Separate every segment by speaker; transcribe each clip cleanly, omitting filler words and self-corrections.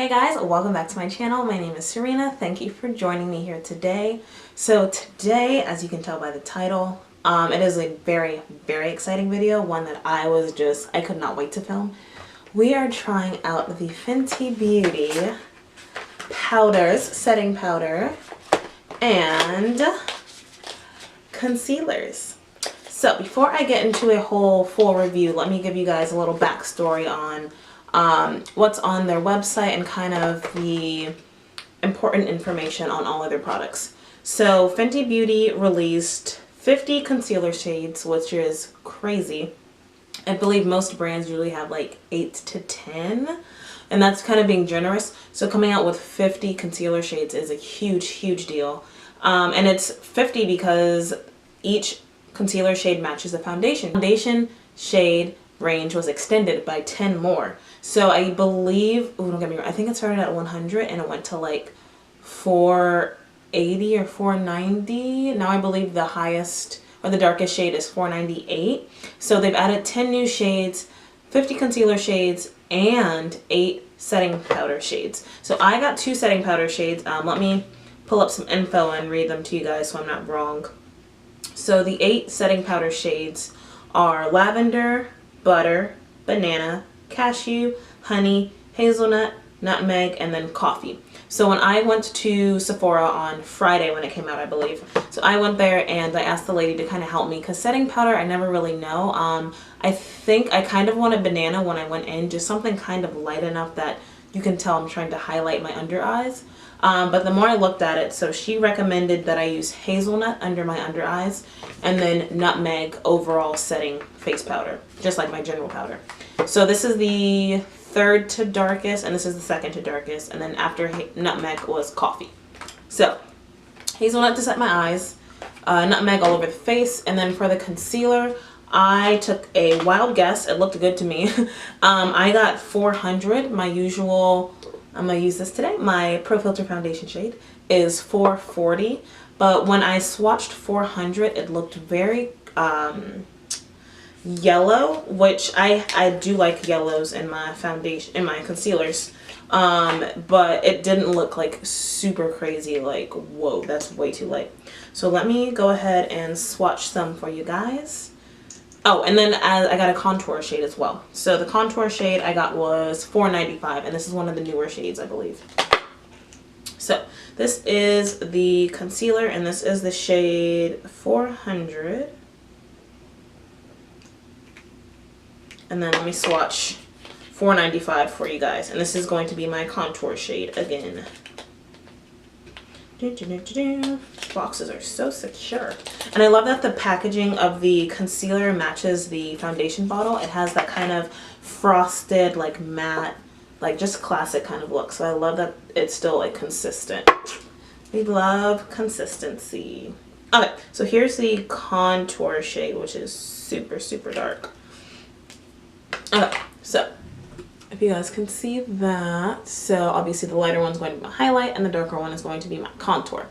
Speaker 1: Hey guys, welcome back to my channel. My name is Serena. Thank you for joining me here today. So today, as you can tell by the title, it is a very exciting video, one that I could not wait to film. We are trying out the Fenty Beauty powders, setting powder, and concealers. So before I get into a whole full review, let me give you guys a little backstory on what's on their website and kind of the important information on all of their products. So Fenty Beauty released 50 concealer shades, which is crazy. I believe most brands usually have like 8 to 10, and that's kind of being generous. So coming out with 50 concealer shades is a huge deal. And it's 50 because each concealer shade matches the foundation. Foundation shade range was extended by 10 more. So I believe, oh, don't get me wrong, I think it started at 100 and it went to like 480 or 490. Now I believe the highest or the darkest shade is 498. So they've added 10 new shades, 50 concealer shades, and 8 setting powder shades. So I got 2 setting powder shades. Let me pull up some info and read them to you guys so I'm not wrong. So the 8 setting powder shades are lavender, butter, banana, cashew, honey, hazelnut, nutmeg, and then coffee. So when I went to Sephora on Friday when it came out, I believe, so I went there and I asked the lady to kind of help me because setting powder I never really know. I think I kind of wanted banana when I went in, just something kind of light enough that you can tell I'm trying to highlight my under eyes. But the more I looked at it, so she recommended that I use hazelnut under my under eyes and then nutmeg overall setting face powder, just like my general powder. So this is the 3rd to darkest and this is the 2nd to darkest, and then after nutmeg was coffee. So hazelnut to set my eyes, nutmeg all over the face, and then for the concealer I took a wild guess. It looked good to me. I got 400. My usual, I'm going to use this today, my Pro Filt'r foundation shade is 440, but when I swatched 400 it looked very yellow, which I do like yellows in my foundation, in my concealers, but it didn't look like super crazy, like whoa, that's way too light. So let me go ahead and swatch some for you guys. Oh, and then I got a contour shade as well. So the contour shade I got was $4.95, and this is one of the newer shades, I believe. So this is the concealer, and this is the shade 400. And then let me swatch $4.95 for you guys. And this is going to be my contour shade again. Boxes are so secure. And I love that the packaging of the concealer matches the foundation bottle. It has that kind of frosted, like matte, like just classic kind of look. So I love that it's still like consistent. We love consistency. Okay, so here's the contour shade, which is super dark. Okay, so if you guys can see that, so obviously the lighter one's going to be my highlight and the darker one is going to be my contour.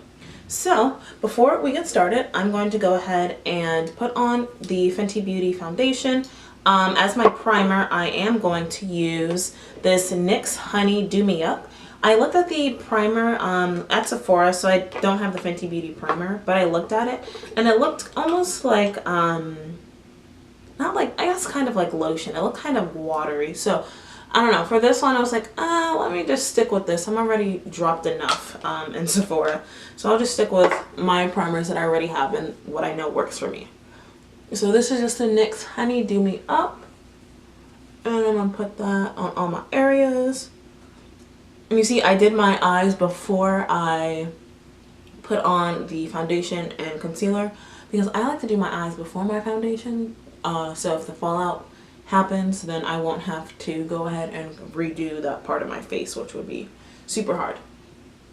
Speaker 1: So before we get started, I'm going to go ahead and put on the Fenty Beauty foundation. As my primer, I am going to use this NYX Honey Do Me Up. I looked at the primer at Sephora, so I don't have the Fenty Beauty primer, but I looked at it and it looked almost like not like, I guess kind of like lotion. It looked kind of watery. So I don't know, for this one I was like, let me just stick with this. I'm already dropped enough in Sephora, so I'll just stick with my primers that I already have and what I know works for me. So this is just the NYX Honey Do Me Up, and I'm gonna put that on all my areas. And you see I did my eyes before I put on the foundation and concealer because I like to do my eyes before my foundation, so if the fallout happens, then I won't have to go ahead and redo that part of my face, which would be super hard.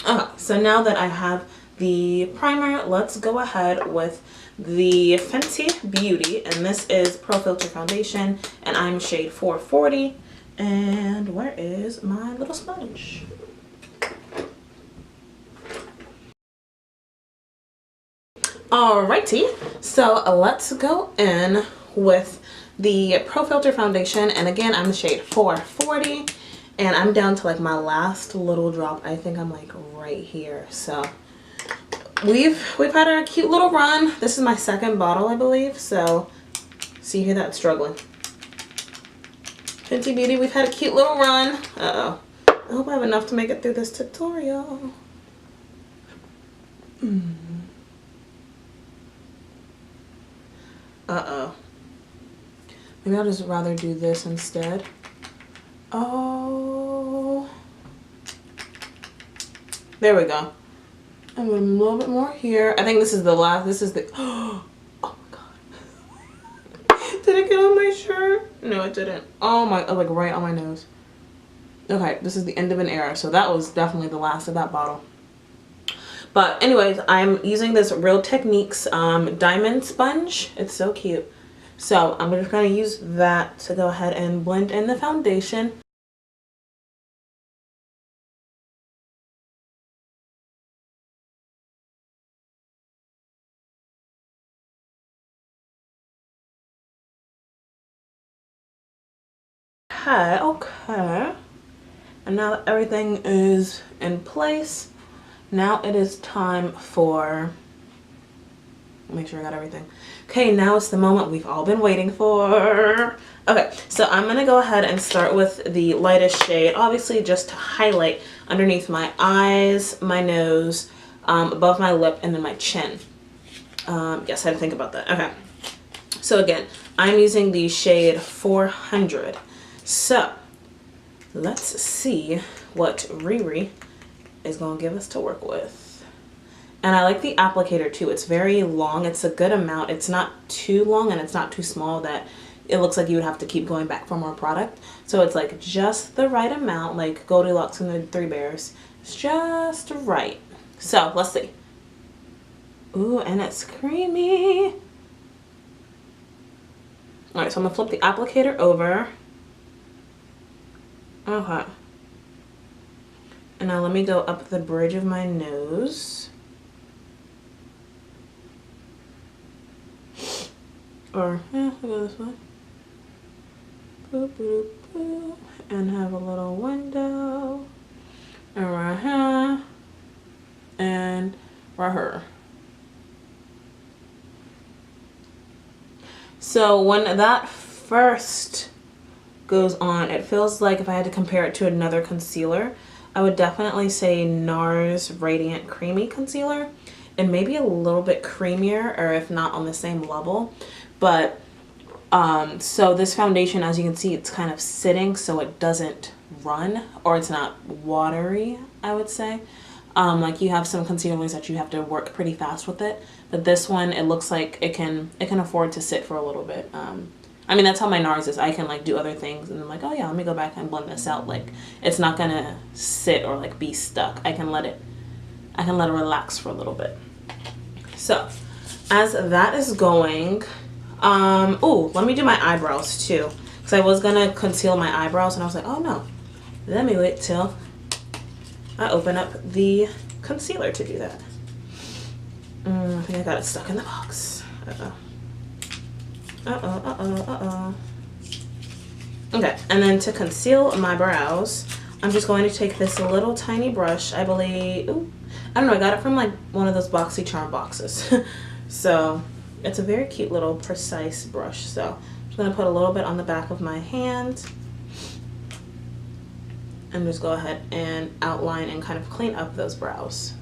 Speaker 1: Okay, so now that I have the primer, let's go ahead with the Fenty Beauty, and this is Pro Filt'r foundation, and I'm shade 440. And where is my little sponge? Alrighty, so let's go in with the Pro Filt'r foundation, and again I'm the shade 440, And I'm down to like my last little drop. I think I'm like right here. So we've had a cute little run. This is my second bottle, I believe. So see here that's struggling. Fenty Beauty, we've had a cute little run. Uh-oh. I hope I have enough to make it through this tutorial. Uh-oh. Maybe I'll just rather do this instead. Oh. There we go. And a little bit more here. I think this is the last. This is the... Oh my god. Did it get on my shirt? No, it didn't. Oh my... like right on my nose. Okay, this is the end of an era. So that was definitely the last of that bottle. But anyways, I'm using this Real Techniques diamond sponge. It's so cute. So I'm just going to use that to go ahead and blend in the foundation. Okay. And now that everything is in place, now it is time for... Make sure I got everything. Okay, now it's the moment we've all been waiting for. Okay, so I'm going to go ahead and start with the lightest shade, obviously just to highlight underneath my eyes, my nose, above my lip, and then my chin. Yes, I had to think about that. Okay, so again, I'm using the shade 400. So let's see what Riri is going to give us to work with. And I like the applicator too. It's very long. It's a good amount. It's not too long and it's not too small that it looks like you would have to keep going back for more product. So it's like just the right amount, like Goldilocks and the Three Bears. It's just right. So let's see. Ooh, and it's creamy. All right, so I'm gonna flip the applicator over. Okay. And now let me go up the bridge of my nose. Or, yeah, I'll go this way. Boop, boop, boop. And have a little window. And right here. And right here. So when that first goes on, it feels like if I had to compare it to another concealer, I would definitely say NARS Radiant Creamy Concealer. And maybe a little bit creamier, or if not on the same level. But so this foundation, as you can see, it's kind of sitting so it doesn't run, or it's not watery, I would say. Like you have some concealers that you have to work pretty fast with it, but this one, it looks like it can afford to sit for a little bit. I mean, that's how my NARS is. I can like do other things and I'm like, oh yeah, let me go back and blend this out. Like it's not gonna sit or like be stuck. I can let it relax for a little bit. So as that is going, oh, let me do my eyebrows too, because I was gonna conceal my eyebrows and I was like, oh no, let me wait till I open up the concealer to do that. I think I got it stuck in the box. Okay, and then to conceal my brows, I'm just going to take this little tiny brush. I believe, ooh, I don't know, I got it from like one of those BoxyCharm boxes. So it's a very cute little precise brush. So I'm just going to put a little bit on the back of my hand and just go ahead and outline and kind of clean up those brows.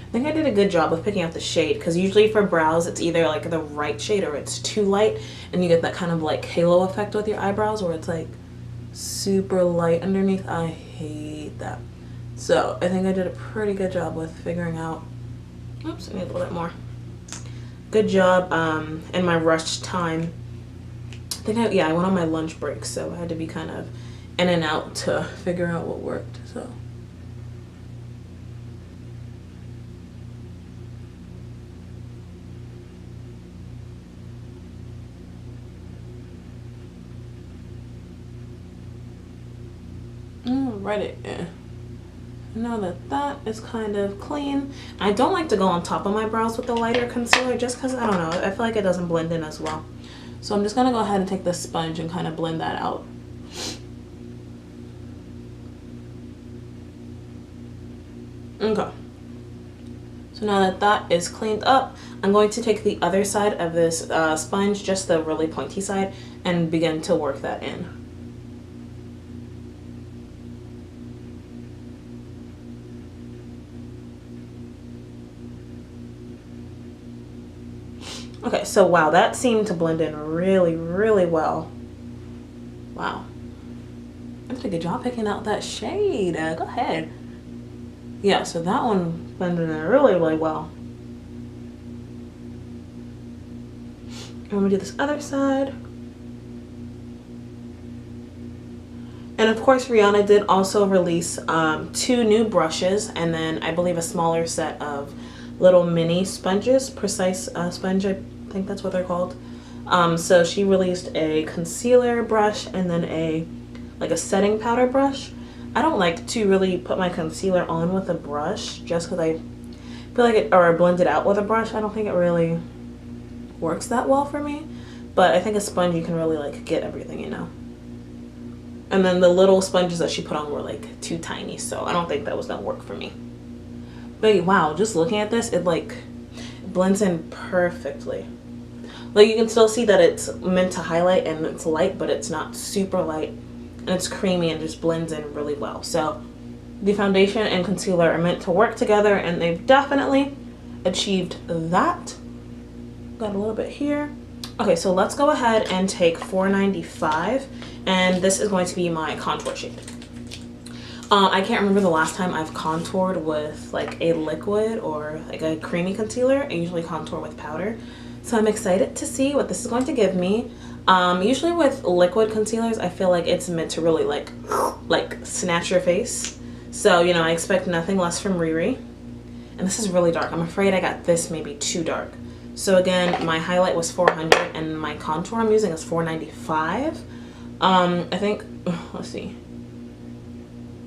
Speaker 1: I think I did a good job of picking out the shade, because usually for brows it's either like the right shade or it's too light, and you get that kind of like halo effect with your eyebrows where it's like super light underneath. I hate that. So I think I did a pretty good job with figuring out, oops, I need a little bit more. Good job in my rushed time. I think I went on my lunch break, so I had to be kind of in and out to figure out what worked. So right it, yeah. Now that that is kind of clean, I don't like to go on top of my brows with the lighter concealer just because, I don't know, I feel like it doesn't blend in as well. So I'm just going to go ahead and take this sponge and kind of blend that out. Okay. So now that that is cleaned up, I'm going to take the other side of this sponge, just the really pointy side, and begin to work that in. Okay, so wow, that seemed to blend in really, really well. Wow. I did a good job picking out that shade. Go ahead. Yeah, so that one blended in really, really well. I'm gonna do this other side. And of course, Rihanna did also release 2 new brushes, and then I believe a smaller set of little mini sponges, precise sponge, I think that's what they're called. So she released a concealer brush and then a setting powder brush. I don't like to really put my concealer on with a brush just because I feel like it, or blend it out with a brush. I don't think it really works that well for me, but I think a sponge you can really like get everything, you know. And then the little sponges that she put on were like too tiny, so I don't think that was gonna work for me. But wow, just looking at this, it blends in perfectly. Like you can still see that it's meant to highlight and it's light, but it's not super light, and it's creamy and just blends in really well. So the foundation and concealer are meant to work together, and they've definitely achieved that. Got a little bit here. Okay, so let's go ahead and take 495, and this is going to be my contour shade. I can't remember the last time I've contoured with like a liquid or like a creamy concealer. I usually contour with powder. So I'm excited to see what this is going to give me. Usually with liquid concealers, I feel like it's meant to really like snatch your face. So, you know, I expect nothing less from Riri. And this is really dark. I'm afraid I got this maybe too dark. So again, my highlight was 400 and my contour I'm using is 495. I think, let's see.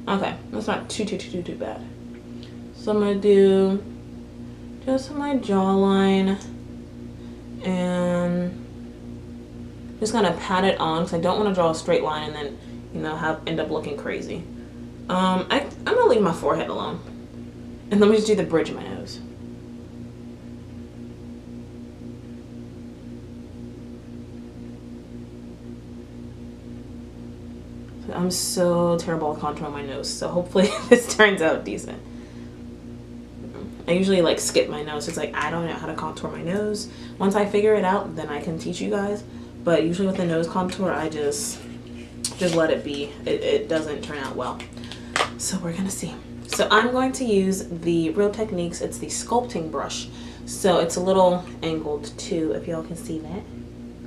Speaker 1: Okay, that's not too bad. So I'm gonna do just my jawline and just gonna pat it on because I don't want to draw a straight line and then, you know, end up looking crazy. I'm gonna leave my forehead alone, and let me just do the bridge of my nose. I'm so terrible at contouring my nose, so hopefully this turns out decent. I usually like skip my nose. It's like I don't know how to contour my nose. Once I figure it out, then I can teach you guys. But usually with the nose contour, I just let it be. It doesn't turn out well. So we're gonna see. So I'm going to use the Real Techniques. It's the sculpting brush. So it's a little angled too, if y'all can see that.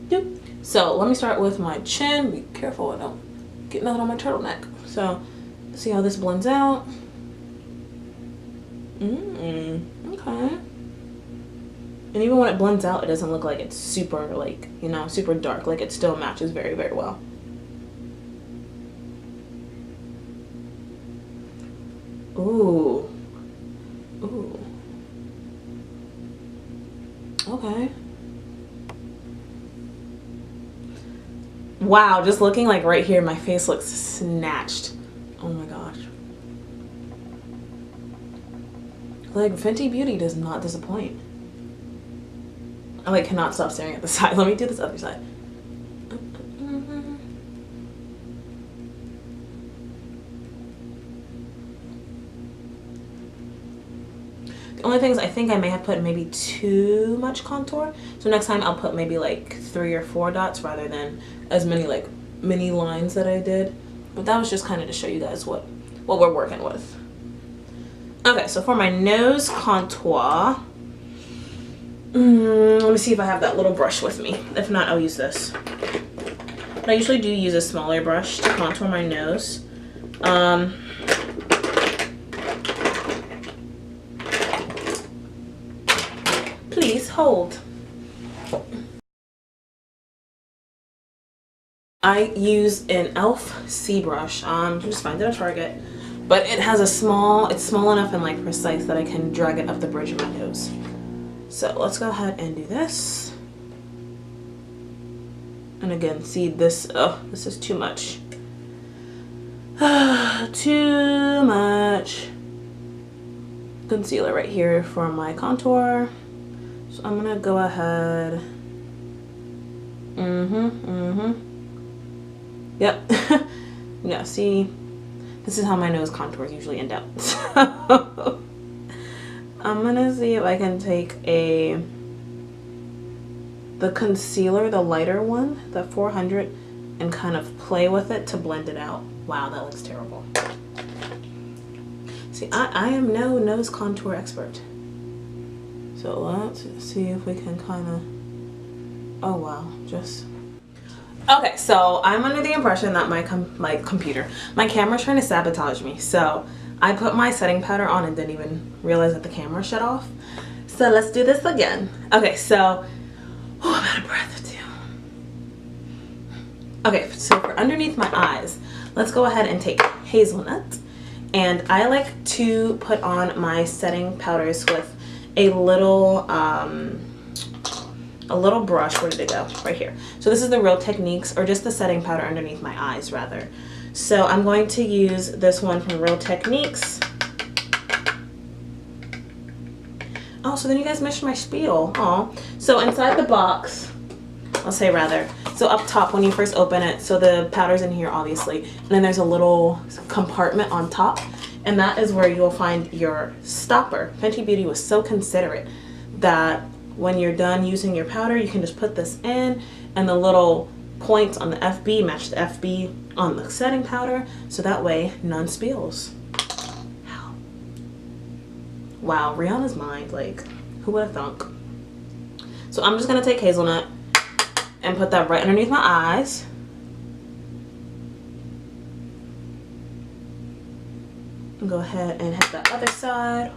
Speaker 1: Doop. So let me start with my chin. Be careful I don't get nothing on my turtleneck. So let's see how this blends out. Okay. And even when it blends out, it doesn't look like it's super like, you know, super dark. Like it still matches very, very well. Ooh. Ooh. Okay. Wow, just looking like right here, my face looks snatched. Oh my gosh. Like Fenty Beauty does not disappoint. I like cannot stop staring at the side. Let me do this other side. The only things I think I may have put maybe too much contour. So next time I'll put maybe like 3 or 4 dots rather than as many like mini lines that I did. But that was just kind of to show you guys what we're working with. Okay, so for my nose contour, let me see if I have that little brush with me. If not, I'll use this. But I usually do use a smaller brush to contour my nose. Please hold. I use an e.l.f. C brush. Just find it at Target. But it has a small, it's small enough and like precise that I can drag it up the bridge of my nose. So let's go ahead and do this. And again, see this, oh, this is too much. Too much concealer right here for my contour. So I'm gonna go ahead. Yep. Yeah, see, this is how my nose contours usually end up. So I'm gonna see if I can take the concealer, the lighter one, the 400, and kind of play with it to blend it out. Wow, that looks terrible. See, I am no nose contour expert. So let's see if we can kind of, oh wow, just. Okay, so I'm under the impression that my camera's trying to sabotage me. So I put my setting powder on and didn't even realize that the camera shut off. So let's do this again. Okay, so, oh, I'm out of breath too. Okay, so for underneath my eyes, let's go ahead and take Hazelnut. And I like to put on my setting powders with a little brush. Where did it go? Right here. So this is the Real Techniques, or just the setting powder underneath my eyes rather. So I'm going to use this one from Real Techniques. Oh, so then you guys missed my spiel. Oh, so inside the box, I'll say rather, so up top when you first open it, so the powder's in here obviously, and then there's a little compartment on top, and that is where you'll find your stopper. Fenty Beauty was so considerate that when you're done using your powder, you can just put this in, and the little points on the FB match the FB on the setting powder, so that way none spills. Wow, Rihanna's mind, like, who would have thunk? So I'm just gonna take Hazelnut and put that right underneath my eyes. And go ahead and hit the other side.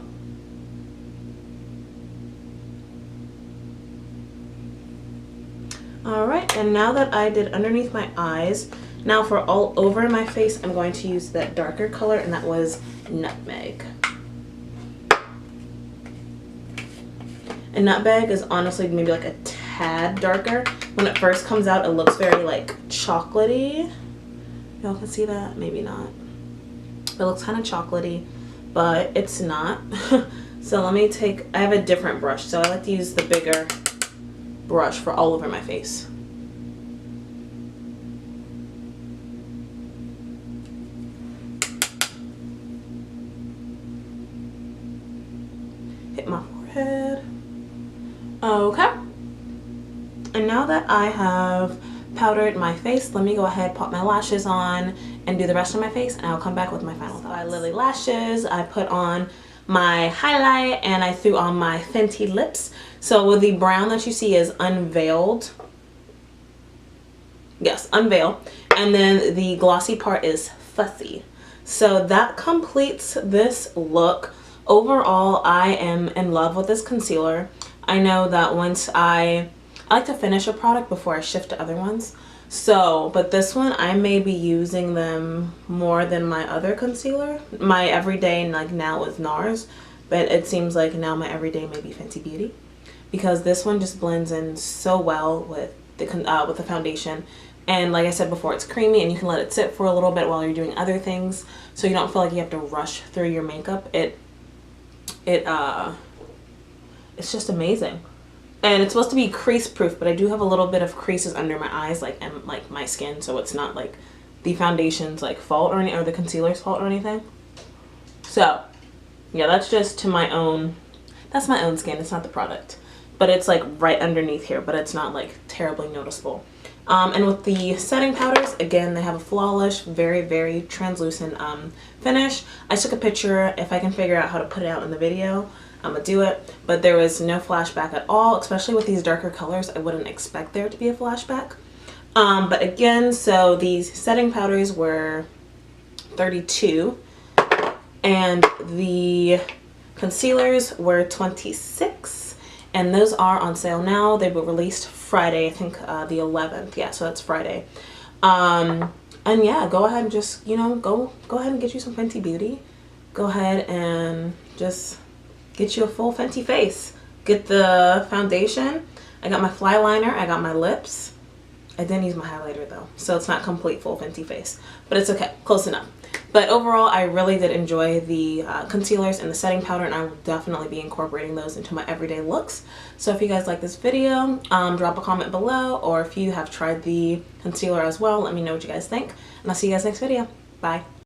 Speaker 1: Alright, and now that I did underneath my eyes, now for all over my face, I'm going to use that darker color, and that was Nutmeg. And Nutmeg is honestly maybe like a tad darker. When it first comes out, it looks very like chocolatey. Y'all can see that? Maybe not. It looks kind of chocolatey, but it's not. So let me take, I have a different brush, so I like to use the bigger brush for all over my face. Hit my forehead. Okay. And now that I have powdered my face, let me go ahead, pop my lashes on, and do the rest of my face, and I'll come back with my final thoughts. By Lily Lashes, I put on my highlight, and I threw on my Fenty lips. So with the brown that you see is Unveiled. Yes, Unveil. And then the glossy part is Fussy. So that completes this look. Overall, I am in love with this concealer. I know that once I like to finish a product before I shift to other ones. So, but this one, I may be using them more than my other concealer. My everyday, like now, is NARS, but it seems like now my everyday may be Fenty Beauty, because this one just blends in so well with the foundation. And like I said before, it's creamy, and you can let it sit for a little bit while you're doing other things, so you don't feel like you have to rush through your makeup. It's just amazing. And it's supposed to be crease proof, but I do have a little bit of creases under my eyes, and like my skin, so it's not like the foundation's like fault or the concealer's fault or anything. So yeah, that's just to my own, that's my own skin, it's not the product, but it's like right underneath here, but it's not like terribly noticeable. And with the setting powders, again, they have a flawless, very, very translucent finish. I took a picture. If I can figure out how to put it out in the video, I'm gonna do it. But there was no flashback at all, especially with these darker colors. I wouldn't expect there to be a flashback. But again, so these setting powders were $32, and the concealers were $26. And those are on sale now. They were released Friday, I think the 11th. Yeah, so that's Friday. And yeah, go ahead and just, you know, go ahead and get you some Fenty Beauty. Go ahead and just get you a full Fenty face. Get the foundation. I got my Flyliner. I got my lips. I didn't use my highlighter though, so it's not complete full Fenty face, but it's okay, close enough. But overall, I really did enjoy the concealers and the setting powder, and I will definitely be incorporating those into my everyday looks. So if you guys like this video, drop a comment below, or if you have tried the concealer as well, let me know what you guys think, and I'll see you guys next video. Bye.